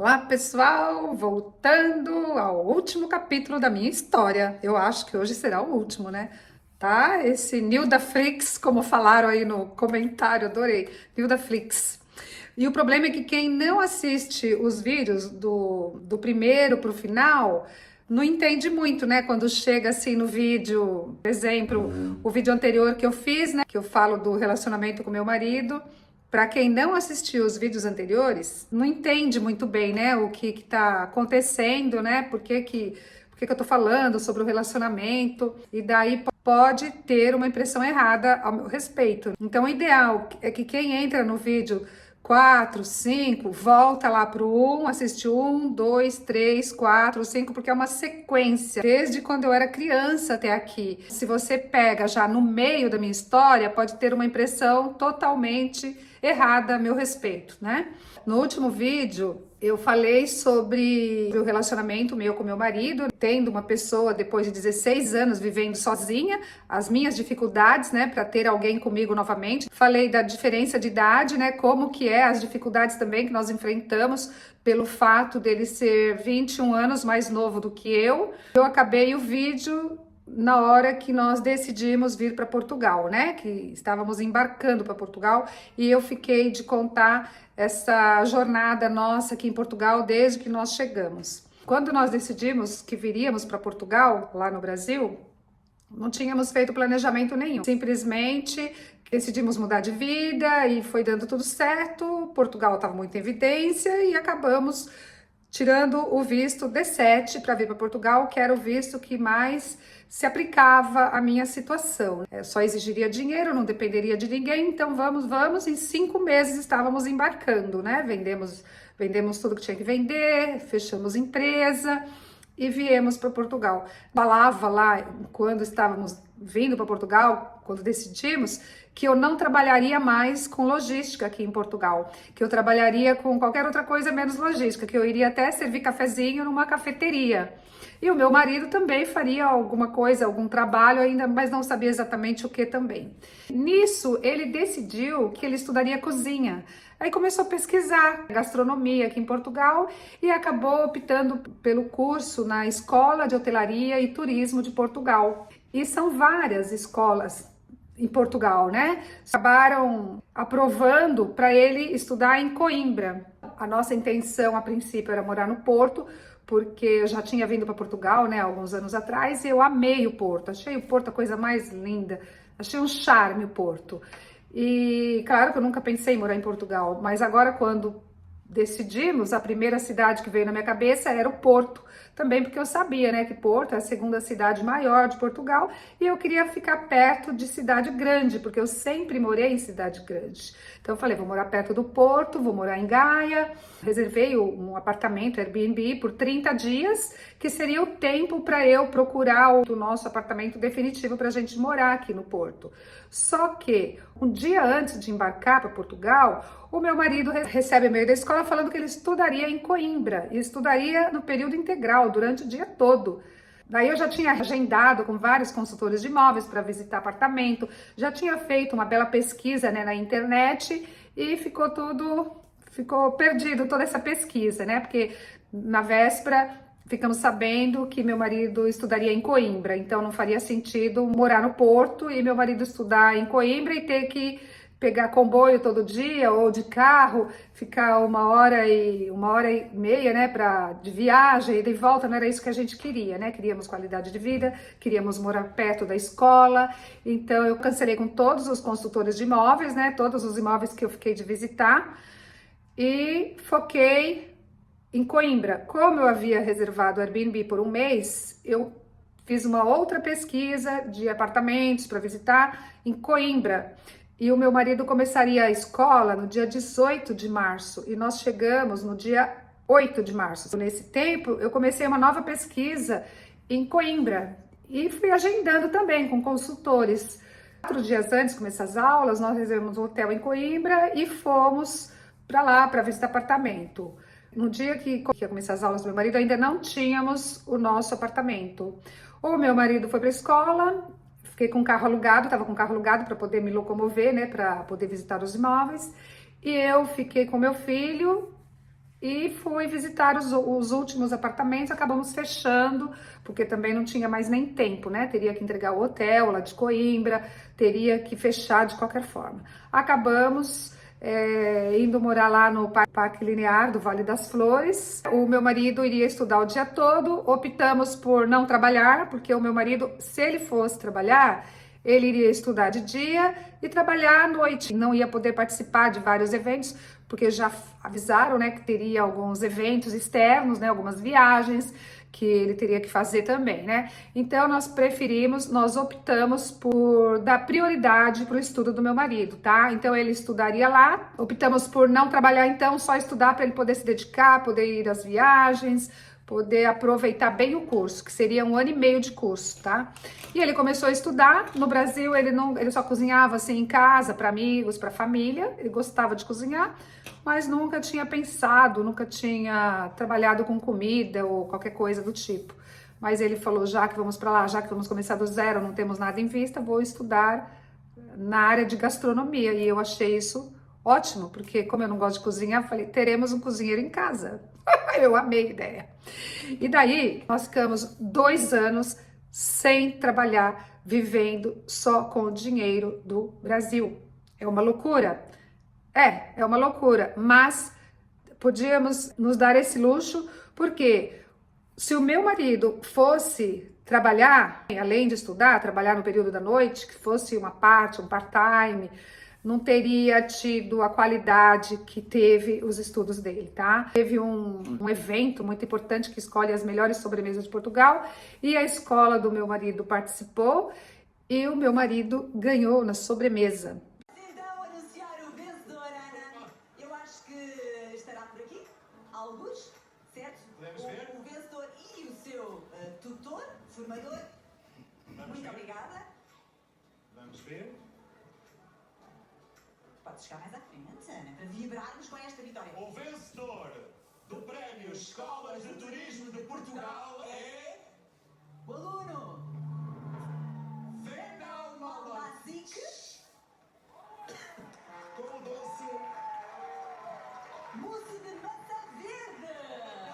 Olá, pessoal! Voltando ao último capítulo da minha história. Eu acho que hoje será o último, né? Tá? Esse Nilda Flix, como falaram aí no comentário, adorei. Nilda Flix. E o problema é que quem não assiste os vídeos do primeiro para o final não entende muito, né? Quando chega assim no vídeo, por exemplo, o vídeo anterior que eu fiz, né? Que eu falo do relacionamento com meu marido. Para quem não assistiu os vídeos anteriores, não entende muito bem, né, o que está acontecendo, né, por que eu tô falando sobre o relacionamento, e daí pode ter uma impressão errada ao meu respeito. Então, o ideal é que quem entra no vídeo 4, 5, volta lá pro 1, assiste 1, 2, 3, 4, 5, porque é uma sequência, desde quando eu era criança até aqui. Se você pega já no meio da minha história, pode ter uma impressão totalmente errada a meu respeito, né? No último vídeo, eu falei sobre o relacionamento meu com meu marido, tendo uma pessoa depois de 16 anos vivendo sozinha, as minhas dificuldades, né, para ter alguém comigo novamente. Falei da diferença de idade, né, como que é as dificuldades também que nós enfrentamos pelo fato dele ser 21 anos mais novo do que eu. Eu acabei o vídeo na hora que nós decidimos vir para Portugal, né? Que estávamos embarcando para Portugal e eu fiquei de contar essa jornada nossa aqui em Portugal desde que nós chegamos. Quando nós decidimos que viríamos para Portugal, lá no Brasil, não tínhamos feito planejamento nenhum. Simplesmente decidimos mudar de vida e foi dando tudo certo. Portugal estava muito em evidência e acabamos tirando o visto D7 para vir para Portugal, que era o visto que mais se aplicava à minha situação. Eu só exigiria dinheiro, não dependeria de ninguém, então vamos. Em 5 meses estávamos embarcando, né? Vendemos tudo que tinha que vender, fechamos empresa e viemos para Portugal. Falava lá, quando estávamos vindo para Portugal, quando decidimos, que eu não trabalharia mais com logística aqui em Portugal, que eu trabalharia com qualquer outra coisa menos logística, que eu iria até servir cafezinho numa cafeteria. E o meu marido também faria alguma coisa, algum trabalho ainda, mas não sabia exatamente o que também. Nisso, ele decidiu que ele estudaria cozinha. Aí começou a pesquisar gastronomia aqui em Portugal e acabou optando pelo curso na Escola de Hotelaria e Turismo de Portugal. E são várias escolas em Portugal, né? Acabaram aprovando para ele estudar em Coimbra. A nossa intenção, a princípio, era morar no Porto, porque eu já tinha vindo para Portugal, né, alguns anos atrás, e eu amei o Porto. Achei o Porto a coisa mais linda. Achei um charme o Porto. E claro que eu nunca pensei em morar em Portugal, mas agora quando decidimos, a primeira cidade que veio na minha cabeça era o Porto, também porque eu sabia, né, que Porto é a segunda cidade maior de Portugal e eu queria ficar perto de cidade grande, porque eu sempre morei em cidade grande. Então eu falei, vou morar perto do Porto, vou morar em Gaia, reservei um apartamento Airbnb por 30 dias, que seria o tempo para eu procurar o nosso apartamento definitivo para a gente morar aqui no Porto. Só que um dia antes de embarcar para Portugal, o meu marido recebe e-mail da escola falando que ele estudaria em Coimbra e estudaria no período integral, durante o dia todo. Daí eu já tinha agendado com vários consultores de imóveis para visitar apartamento, já tinha feito uma bela pesquisa, né, na internet e ficou perdido toda essa pesquisa, né? Porque na véspera ficamos sabendo que meu marido estudaria em Coimbra, então não faria sentido morar no Porto e meu marido estudar em Coimbra e ter que pegar comboio todo dia ou de carro, ficar uma hora e meia, né, de viagem e de volta. Não era isso que a gente queria, né? Queríamos qualidade de vida, queríamos morar perto da escola. Então eu cancelei com todos os consultores de imóveis, né, todos os imóveis que eu fiquei de visitar e foquei em Coimbra. Como eu havia reservado o Airbnb por um mês, eu fiz uma outra pesquisa de apartamentos para visitar em Coimbra. E o meu marido começaria a escola no dia 18 de março e nós chegamos no dia 8 de março. Nesse tempo, eu comecei uma nova pesquisa em Coimbra e fui agendando também com consultores. 4 dias antes de começar as aulas, nós reservamos um hotel em Coimbra e fomos para lá para visitar apartamento. No dia que ia começar as aulas do meu marido, ainda não tínhamos o nosso apartamento. O meu marido foi para a escola, fiquei com o carro alugado, estava com o carro alugado para poder me locomover, né, para poder visitar os imóveis. E eu fiquei com meu filho e fui visitar os últimos apartamentos. Acabamos fechando, porque também não tinha mais nem tempo, né? Teria que entregar o hotel lá de Coimbra, teria que fechar de qualquer forma. Acabamos indo morar lá no Parque Linear do Vale das Flores. O meu marido iria estudar o dia todo, optamos por não trabalhar, porque o meu marido, se ele fosse trabalhar, ele iria estudar de dia e trabalhar à noite. Não ia poder participar de vários eventos, porque já avisaram, né, que teria alguns eventos externos, né, algumas viagens que ele teria que fazer também, né? Então nós optamos por dar prioridade para o estudo do meu marido, tá? Então ele estudaria lá, optamos por não trabalhar então, só estudar para ele poder se dedicar, poder ir às viagens, poder aproveitar bem o curso, que seria 1 ano e meio de curso, tá? E ele começou a estudar. No Brasil ele só cozinhava assim em casa, para amigos, para família. Ele gostava de cozinhar, mas nunca tinha pensado, nunca tinha trabalhado com comida ou qualquer coisa do tipo. Mas ele falou, já que vamos para lá, já que vamos começar do zero, não temos nada em vista, vou estudar na área de gastronomia. E eu achei isso ótimo, porque como eu não gosto de cozinhar, falei, teremos um cozinheiro em casa. Eu amei a ideia. E daí, nós ficamos 2 anos sem trabalhar, vivendo só com o dinheiro do Brasil. É uma loucura? É uma loucura, mas podíamos nos dar esse luxo, porque se o meu marido fosse trabalhar, além de estudar, trabalhar no período da noite, que fosse uma parte, um part-time, não teria tido a qualidade que teve os estudos dele, tá? Teve um evento muito importante que escolhe as melhores sobremesas de Portugal e a escola do meu marido participou e o meu marido ganhou na sobremesa. Então, anunciar o vencedor, Ana. Eu acho que estará por aqui, alguns, certo? Podemos ver? O vencedor e o seu tutor, formador. Muito obrigada. Vamos ver. Pode chegar mais à frente, Ana, para vibrarmos com esta vitória. O vencedor do Prémio Escolas de Turismo de Portugal é O aluno Wendel Malvazic, com o doce. mousse de maçã verde.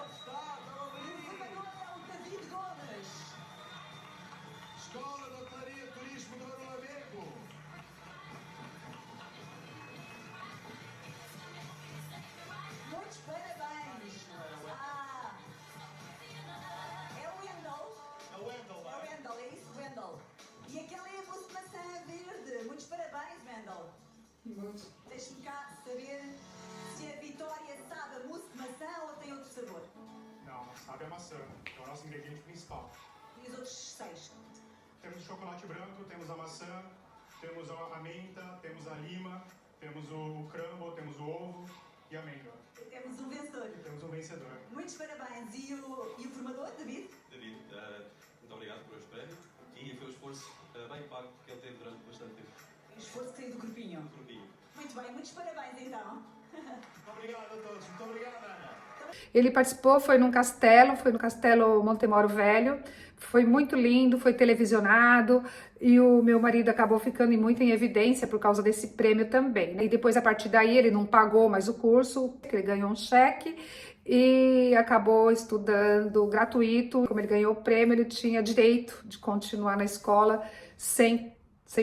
Está, O ali. formador é o David Gomes. Escola de Hotelaria e Turismo de Lamego. Muitos parabéns. É o Wendel. A Wendel, É o vai. Wendel, é isso, Wendel. E aquela é a mousse de maçã verde. Muitos parabéns, Wendel. Deixe-me cá saber se a Vitória sabe a mousse de maçã ou tem outro sabor. Não, sabe a maçã. É o nosso ingrediente principal. E os outros 6? Temos o chocolate branco, temos a maçã, temos a menta, temos a lima, temos o crumble, temos o ovo e a amêndoa. Temos um vencedor. E temos um vencedor. Muitos parabéns. E o formador, David? David, muito obrigado por este prémio e foi um esforço bem pago que ele teve durante bastante tempo. O esforço que saiu do grupinho. Grupinho. Muito bem, muitos parabéns então. Muito obrigado a todos. Muito obrigado, Ana. Ele participou, foi no Castelo Montemoro Velho, foi muito lindo, foi televisionado e o meu marido acabou ficando muito em evidência por causa desse prêmio também, né? E depois, a partir daí, ele não pagou mais o curso, ele ganhou um cheque e acabou estudando gratuito. Como ele ganhou o prêmio, ele tinha direito de continuar na escola sem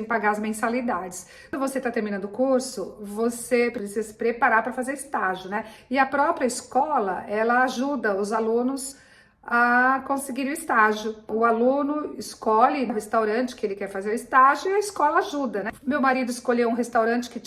pagar as mensalidades. Quando você está terminando o curso, você precisa se preparar para fazer estágio, né? E a própria escola, ela ajuda os alunos a conseguir o estágio. O aluno escolhe o restaurante que ele quer fazer o estágio e a escola ajuda, né? Meu marido escolheu um restaurante que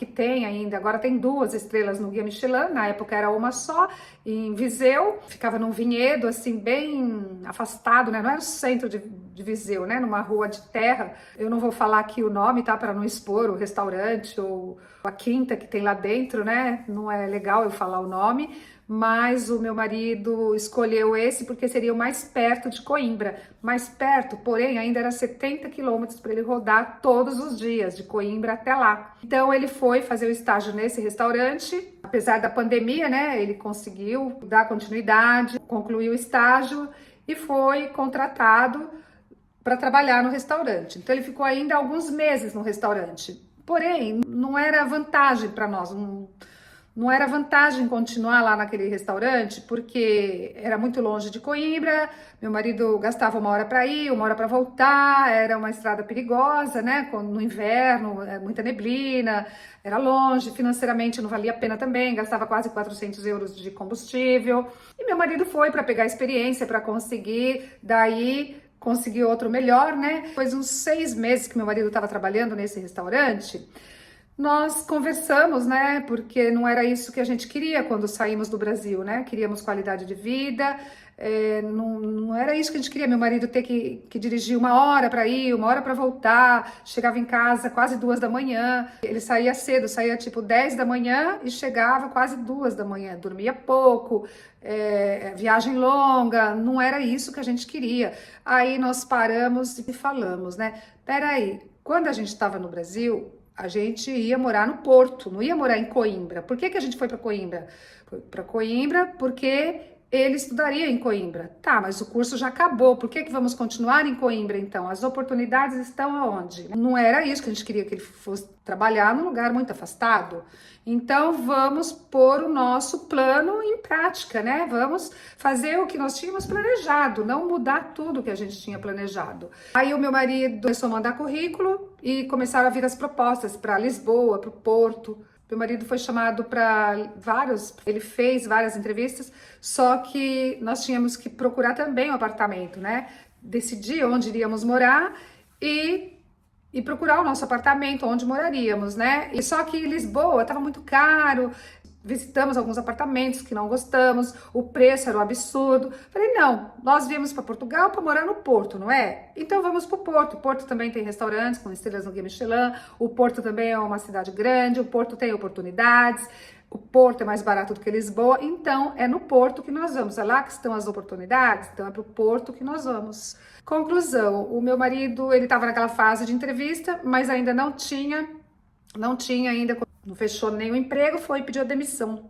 tem ainda, agora tem 2 estrelas no Guia Michelin, na época era uma só, em Viseu, ficava num vinhedo, assim, bem afastado, né? Não era o centro de Viseu, né? Numa rua de terra. Eu não vou falar aqui o nome, tá? Para não expor o restaurante ou a quinta que tem lá dentro, né? Não é legal eu falar o nome, mas o meu marido escolheu esse porque seria o mais perto de Coimbra. Mais perto, porém, ainda era 70 quilômetros para ele rodar todos os dias, de Coimbra até lá. Então, ele foi fazer o estágio nesse restaurante. Apesar da pandemia, né, ele conseguiu dar continuidade, concluiu o estágio e foi contratado para trabalhar no restaurante. Então, ele ficou ainda alguns meses no restaurante. Porém, não era vantagem para nós, não era vantagem continuar lá naquele restaurante, porque era muito longe de Coimbra, meu marido gastava 1 hora para ir, 1 hora para voltar, era uma estrada perigosa, né? No inverno, muita neblina, era longe, financeiramente não valia a pena também, gastava quase 400 euros de combustível. E meu marido foi para pegar experiência, para conseguir, daí conseguir outro melhor, né? Depois de uns 6 meses que meu marido estava trabalhando nesse restaurante, nós conversamos, né? Porque não era isso que a gente queria quando saímos do Brasil, né? Queríamos qualidade de vida, não era isso que a gente queria. Meu marido ter que dirigir 1 hora para ir, 1 hora para voltar, chegava em casa quase 2 da manhã. Ele saía cedo, saía tipo 10 da manhã e chegava quase 2 da manhã, dormia pouco, viagem longa, não era isso que a gente queria. Aí nós paramos e falamos, né? Peraí, quando a gente estava no Brasil, a gente ia morar no Porto, não ia morar em Coimbra. Por que a gente foi para Coimbra? Foi para Coimbra porque ele estudaria em Coimbra. Tá, mas o curso já acabou. Por que vamos continuar em Coimbra, então? As oportunidades estão aonde? Não era isso que a gente queria, que ele fosse trabalhar num lugar muito afastado. Então, vamos pôr o nosso plano em prática, né? Vamos fazer o que nós tínhamos planejado, não mudar tudo que a gente tinha planejado. Aí o meu marido começou a mandar currículo e começaram a vir as propostas para Lisboa, para o Porto. Meu marido foi chamado para ele fez várias entrevistas, só que nós tínhamos que procurar também um apartamento, né? Decidir onde iríamos morar e procurar o nosso apartamento, onde moraríamos, né? E só que Lisboa estava muito caro, visitamos alguns apartamentos que não gostamos, o preço era um absurdo. Falei, não, nós viemos para Portugal para morar no Porto, não é? Então vamos para o Porto. O Porto também tem restaurantes com estrelas no Guia Michelin, o Porto também é uma cidade grande, o Porto tem oportunidades, o Porto é mais barato do que Lisboa, então é no Porto que nós vamos. É lá que estão as oportunidades, então é para o Porto que nós vamos. Conclusão, o meu marido, ele estava naquela fase de entrevista, mas ainda não tinha ainda, não fechou nenhum emprego, foi pedir a demissão.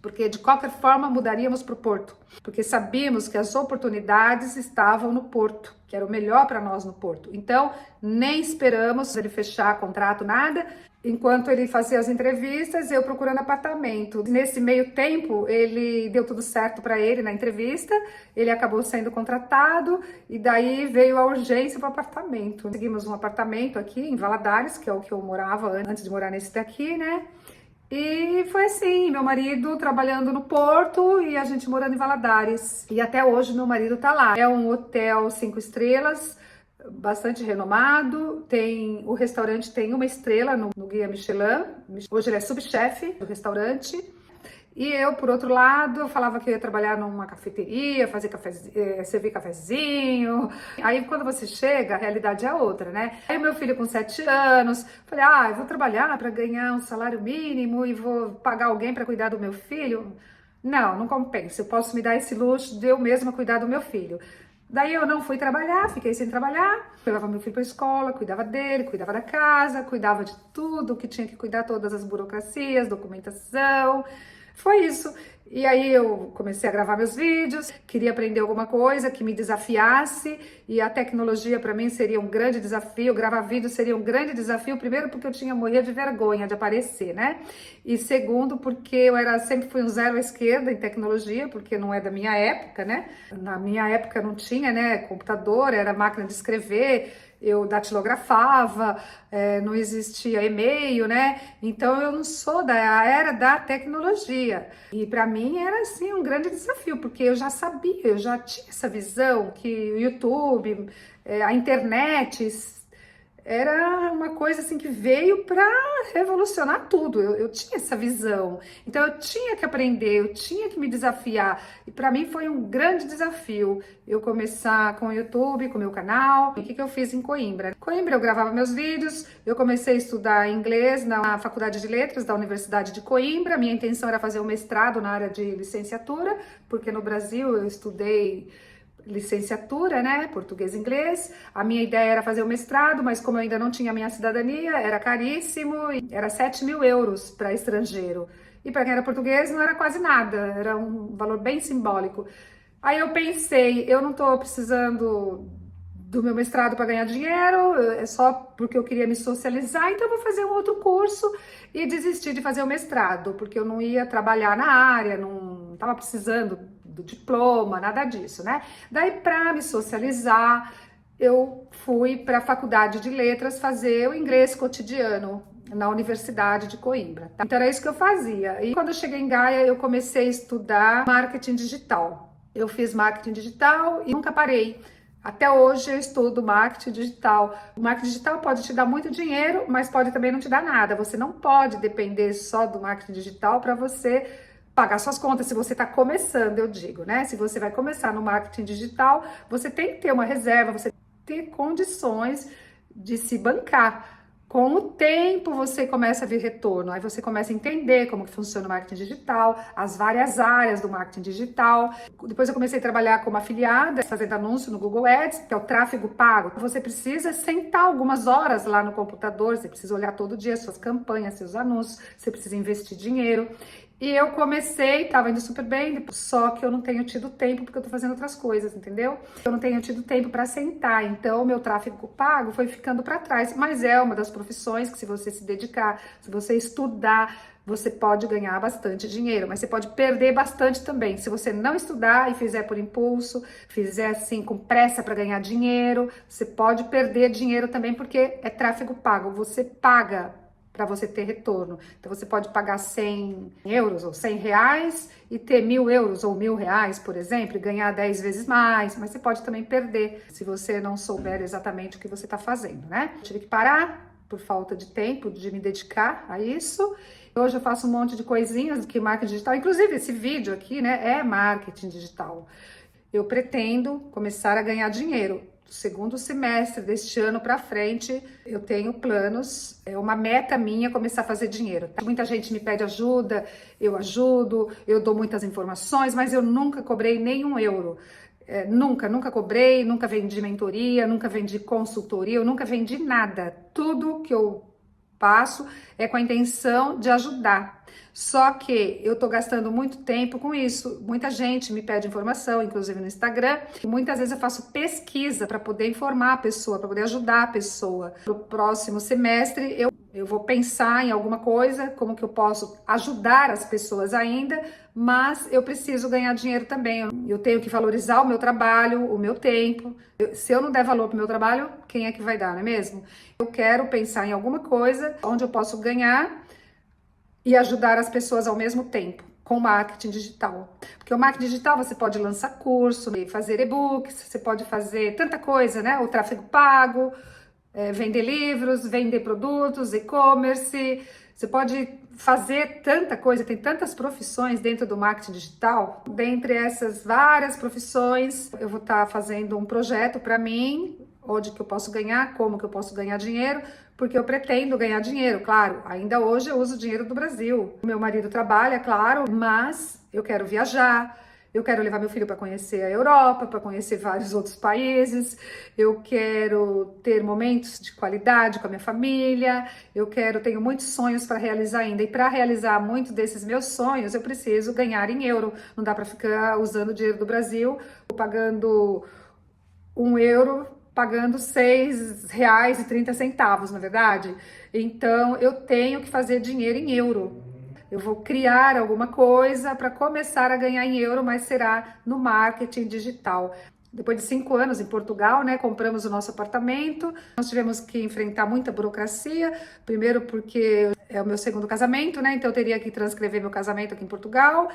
Porque de qualquer forma mudaríamos para o Porto, porque sabíamos que as oportunidades estavam no Porto, que era o melhor para nós no Porto. Então, nem esperamos ele fechar contrato, nada. Enquanto ele fazia as entrevistas, eu procurando apartamento. Nesse meio tempo, ele deu tudo certo para ele na entrevista, ele acabou sendo contratado e daí veio a urgência para o apartamento. Conseguimos um apartamento aqui em Valadares, que é o que eu morava antes de morar nesse daqui, né? E foi assim, meu marido trabalhando no Porto e a gente morando em Valadares. E até hoje meu marido tá lá. É um hotel 5 estrelas, bastante renomado. O restaurante tem 1 estrela no Guia Michelin. Hoje ele é subchefe do restaurante. E eu, por outro lado, eu falava que eu ia trabalhar numa cafeteria, servir cafezinho. Aí, quando você chega, a realidade é outra, né? Aí, meu filho com 7 anos, falei, eu vou trabalhar para ganhar um salário mínimo e vou pagar alguém para cuidar do meu filho? Não compensa. Eu posso me dar esse luxo de eu mesma cuidar do meu filho. Daí eu não fui trabalhar, fiquei sem trabalhar, levava meu filho para a escola, cuidava dele, cuidava da casa, cuidava de tudo que tinha que cuidar, todas as burocracias, documentação. Foi isso. E aí eu comecei a gravar meus vídeos, queria aprender alguma coisa que me desafiasse e a tecnologia para mim seria um grande desafio, gravar vídeo seria um grande desafio, primeiro porque eu tinha morrido de vergonha de aparecer, né? E segundo porque eu sempre fui um zero à esquerda em tecnologia, porque não é da minha época, né? Na minha época não tinha, né, computador, era máquina de escrever, eu datilografava, não existia e-mail, né? Então eu não sou da era da tecnologia. E para mim era assim um grande desafio, porque eu já sabia, eu já tinha essa visão que o YouTube, a internet era uma coisa assim que veio para revolucionar tudo. Eu tinha essa visão, então eu tinha que aprender, eu tinha que me desafiar. E para mim foi um grande desafio eu começar com o YouTube, com o meu canal. E o que eu fiz em Coimbra? Em Coimbra eu gravava meus vídeos, eu comecei a estudar inglês na Faculdade de Letras da Universidade de Coimbra. Minha intenção era fazer um mestrado na área de licenciatura, porque no Brasil eu estudei licenciatura, né, português e inglês. A minha ideia era fazer o mestrado, mas como eu ainda não tinha minha cidadania, era caríssimo, era 7.000 euros para estrangeiro. E para quem era português não era quase nada, era um valor bem simbólico. Aí eu pensei, eu não estou precisando do meu mestrado para ganhar dinheiro, é só porque eu queria me socializar, então eu vou fazer um outro curso e desisti de fazer o mestrado, porque eu não ia trabalhar na área, não estava precisando do diploma, nada disso, né? Daí, para me socializar, eu fui para a Faculdade de Letras fazer o inglês cotidiano na Universidade de Coimbra. Tá? Então era isso que eu fazia. E quando eu cheguei em Gaia, eu comecei a estudar marketing digital. Eu fiz marketing digital e nunca parei. Até hoje eu estudo marketing digital. O marketing digital pode te dar muito dinheiro, mas pode também não te dar nada. Você não pode depender só do marketing digital para você pagar suas contas. Se você está começando, eu digo, né? Se você vai começar no marketing digital, você tem que ter uma reserva, você tem que ter condições de se bancar. Com o tempo você começa a ver retorno, aí você começa a entender como que funciona o marketing digital, as várias áreas do marketing digital. Depois eu comecei a trabalhar como afiliada, fazendo anúncio no Google Ads, que é o tráfego pago. Você precisa sentar algumas horas lá no computador, você precisa olhar todo dia suas campanhas, seus anúncios, você precisa investir dinheiro. E eu comecei, tava indo super bem, só que eu não tenho tido tempo porque eu tô fazendo outras coisas, entendeu? Eu não tenho tido tempo para sentar, então o meu tráfego pago foi ficando para trás, mas é uma das profissões que se você se dedicar, se você estudar, você pode ganhar bastante dinheiro, mas você pode perder bastante também. Se você não estudar e fizer por impulso, fizer assim com pressa para ganhar dinheiro, você pode perder dinheiro também porque é tráfego pago, você paga para você ter retorno. Então você pode pagar 100 euros ou 100 reais e ter 1.000 euros ou 1.000 reais, por exemplo, e ganhar 10 vezes mais, mas você pode também perder se você não souber exatamente o que você está fazendo, né? Eu tive que parar por falta de tempo, de me dedicar a isso. Hoje eu faço um monte de coisinhas que marketing digital, inclusive esse vídeo aqui, né, é marketing digital. Eu pretendo começar a ganhar dinheiro. Do segundo semestre deste ano para frente, eu tenho planos, é uma meta minha começar a fazer dinheiro. Muita gente me pede ajuda, eu ajudo, eu dou muitas informações, mas eu nunca cobrei nenhum euro. Nunca cobrei, nunca vendi mentoria, nunca vendi consultoria, eu nunca vendi nada. Tudo que eu passo é com a intenção de ajudar. Só que eu tô gastando muito tempo com isso. Muita gente me pede informação, inclusive no Instagram. E muitas vezes eu faço pesquisa para poder informar a pessoa, para poder ajudar a pessoa. No próximo semestre eu vou pensar em alguma coisa, como que eu posso ajudar as pessoas ainda, mas eu preciso ganhar dinheiro também. Eu tenho que valorizar o meu trabalho, o meu tempo. Se eu não der valor pro meu trabalho, quem é que vai dar, não é mesmo? Eu quero pensar em alguma coisa onde eu posso ganhar e ajudar as pessoas ao mesmo tempo, com marketing digital. Porque o marketing digital você pode lançar curso, fazer e-books, você pode fazer tanta coisa, né? O tráfego pago, vender livros, vender produtos, e-commerce, você pode fazer tanta coisa, tem tantas profissões dentro do marketing digital. Dentre essas várias profissões, eu vou estar fazendo um projeto para mim, onde que eu posso ganhar, como que eu posso ganhar dinheiro, porque eu pretendo ganhar dinheiro, claro. Ainda hoje eu uso dinheiro do Brasil. O meu marido trabalha, claro, mas eu quero viajar, eu quero levar meu filho para conhecer a Europa, para conhecer vários outros países, eu quero ter momentos de qualidade com a minha família, tenho muitos sonhos para realizar ainda, e para realizar muitos desses meus sonhos, eu preciso ganhar em euro. Não dá para ficar usando o dinheiro do Brasil, pagando 1 euro, pagando R$6,30, na verdade. Então, eu tenho que fazer dinheiro em euro. Eu vou criar alguma coisa para começar a ganhar em euro, mas será no marketing digital. Depois de 5 anos em Portugal, né, compramos o nosso apartamento. Nós tivemos que enfrentar muita burocracia. Primeiro porque é o meu segundo casamento, né? Então eu teria que transcrever meu casamento aqui em Portugal.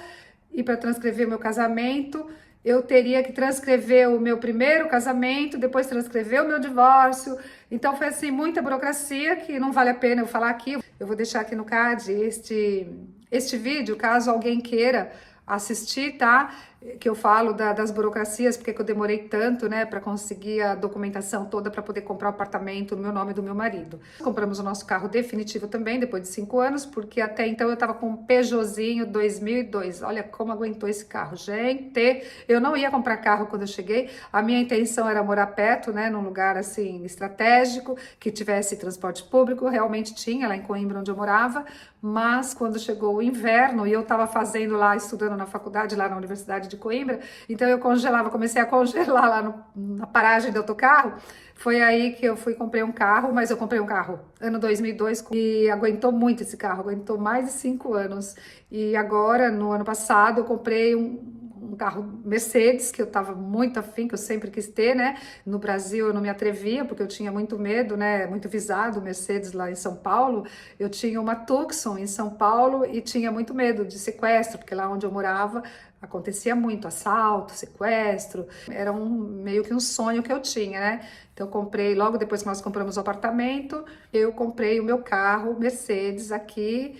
E para transcrever meu casamento, eu teria que transcrever o meu primeiro casamento, depois transcrever o meu divórcio. Então foi assim, muita burocracia que não vale a pena eu falar aqui. Eu vou deixar aqui no card este vídeo, caso alguém queira assistir, tá? Que eu falo das burocracias, porque que eu demorei tanto, né, para conseguir a documentação toda para poder comprar o apartamento no meu nome e do meu marido. Compramos o nosso carro definitivo também, depois de 5 anos, porque até então eu tava com um Peugeotzinho 2002. Olha como aguentou esse carro, gente! Eu não ia comprar carro quando eu cheguei, a minha intenção era morar perto, né, num lugar assim estratégico, que tivesse transporte público, realmente tinha lá em Coimbra onde eu morava, mas quando chegou o inverno e eu estava fazendo lá, estudando na faculdade, lá na Universidade de Coimbra, então eu congelava, comecei a congelar lá na paragem do autocarro. Foi aí que eu fui e comprei um carro, mas eu comprei um carro ano 2002 e aguentou muito esse carro, aguentou mais de 5 anos. E agora, no ano passado, eu comprei um carro Mercedes, que eu estava muito afim, que eu sempre quis ter, né? No Brasil eu não me atrevia, porque eu tinha muito medo, né? Muito visado, Mercedes lá em São Paulo. Eu tinha uma Tucson em São Paulo e tinha muito medo de sequestro, porque lá onde eu morava acontecia muito assalto, sequestro. Era meio que um sonho que eu tinha, né? Então eu comprei, logo depois que nós compramos o apartamento, eu comprei o meu carro Mercedes aqui.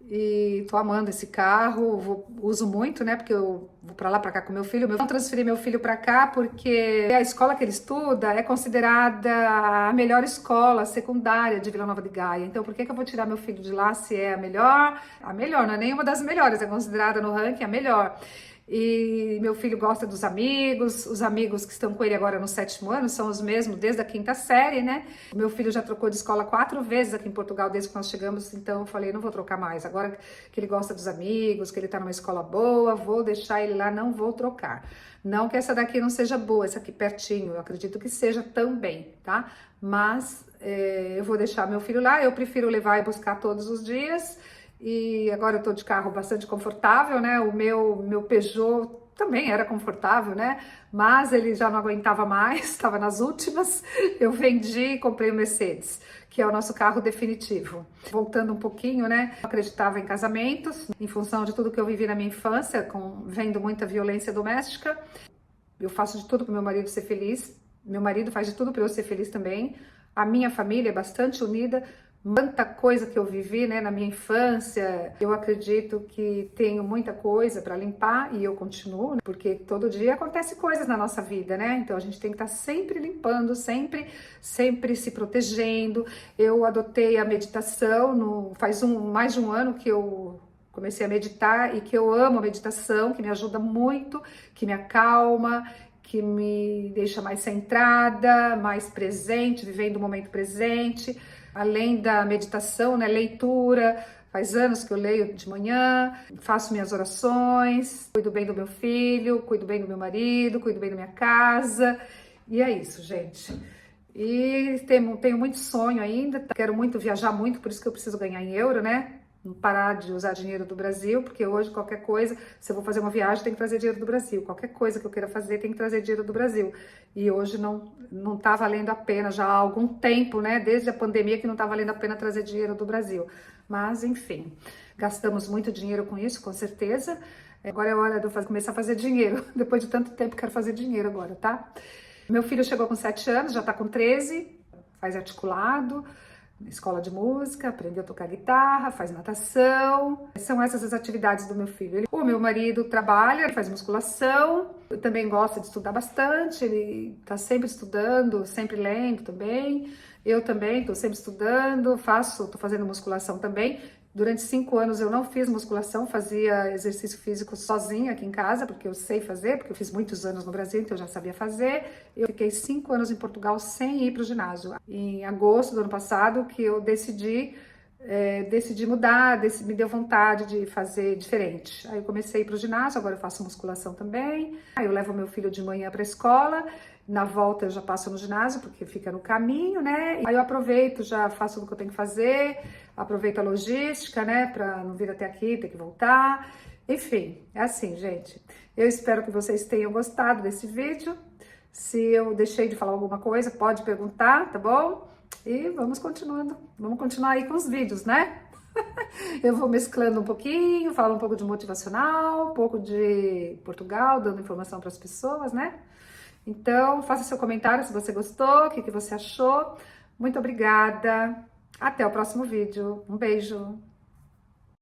E tô amando esse carro, uso muito, né? Porque eu vou para lá, para cá com meu filho. Eu não transferi meu filho para cá porque a escola que ele estuda é considerada a melhor escola secundária de Vila Nova de Gaia. Então, por que eu vou tirar meu filho de lá se é a melhor? A melhor, não é nenhuma das melhores, é considerada no ranking a melhor. E meu filho gosta dos amigos, os amigos que estão com ele agora no 7º ano são os mesmos desde a 5ª série, né? Meu filho já trocou de escola 4 vezes aqui em Portugal desde que nós chegamos, então eu falei, não vou trocar mais. Agora que ele gosta dos amigos, que ele tá numa escola boa, vou deixar ele lá, não vou trocar. Não que essa daqui não seja boa, essa aqui pertinho, eu acredito que seja também, tá? Mas eu vou deixar meu filho lá, eu prefiro levar e buscar todos os dias. E agora eu tô de carro bastante confortável, né? O meu Peugeot também era confortável, né? Mas ele já não aguentava mais, estava nas últimas. Eu vendi e comprei o Mercedes, que é o nosso carro definitivo. Voltando um pouquinho, né? Eu acreditava em casamentos, em função de tudo que eu vivi na minha infância, vendo muita violência doméstica. Eu faço de tudo para meu marido ser feliz. Meu marido faz de tudo para eu ser feliz também. A minha família é bastante unida. Tanta coisa que eu vivi, né, na minha infância, eu acredito que tenho muita coisa para limpar e eu continuo, né, porque todo dia acontece coisas na nossa vida, né? Então a gente tem que estar sempre limpando, sempre se protegendo. Eu adotei a meditação, faz mais de um ano que eu comecei a meditar e que eu amo a meditação, que me ajuda muito, que me acalma, que me deixa mais centrada, mais presente, vivendo o momento presente. Além da meditação, né, leitura, faz anos que eu leio de manhã, faço minhas orações, cuido bem do meu filho, cuido bem do meu marido, cuido bem da minha casa, e é isso, gente. E tenho muito sonho ainda, quero muito viajar muito, por isso que eu preciso ganhar em euro, né? Não parar de usar dinheiro do Brasil, porque hoje qualquer coisa, se eu vou fazer uma viagem, tem que trazer dinheiro do Brasil. Qualquer coisa que eu queira fazer, tem que trazer dinheiro do Brasil. E hoje não tá valendo a pena, já há algum tempo, né? Desde a pandemia que não tá valendo a pena trazer dinheiro do Brasil. Mas, enfim, gastamos muito dinheiro com isso, com certeza. Agora é hora de eu começar a fazer dinheiro. Depois de tanto tempo, quero fazer dinheiro agora, tá? Meu filho chegou com 7 anos, já tá com 13, faz articulado, escola de música, aprendeu a tocar guitarra, faz natação. São essas as atividades do meu filho. O meu marido trabalha, faz musculação, também gosta de estudar bastante, ele tá sempre estudando, sempre lendo também. Eu também tô sempre estudando, tô fazendo musculação também. Durante 5 anos eu não fiz musculação, fazia exercício físico sozinha aqui em casa, porque eu sei fazer, porque eu fiz muitos anos no Brasil, então eu já sabia fazer. Eu fiquei 5 anos em Portugal sem ir para o ginásio. Em agosto do ano passado que eu decidi mudar, me deu vontade de fazer diferente. Aí eu comecei a ir para o ginásio, agora eu faço musculação também. Aí eu levo meu filho de manhã para a escola, na volta eu já passo no ginásio, porque fica no caminho, né? Aí eu aproveito, já faço tudo que eu tenho que fazer, aproveito a logística, né? Para não vir até aqui, ter que voltar. Enfim, é assim, gente. Eu espero que vocês tenham gostado desse vídeo. Se eu deixei de falar alguma coisa, pode perguntar, tá bom? E vamos continuar aí com os vídeos, né? Eu vou mesclando um pouquinho, falo um pouco de motivacional, um pouco de Portugal, dando informação para as pessoas, né? Então, faça seu comentário se você gostou, o que você achou. Muito obrigada. Até o próximo vídeo. Um beijo.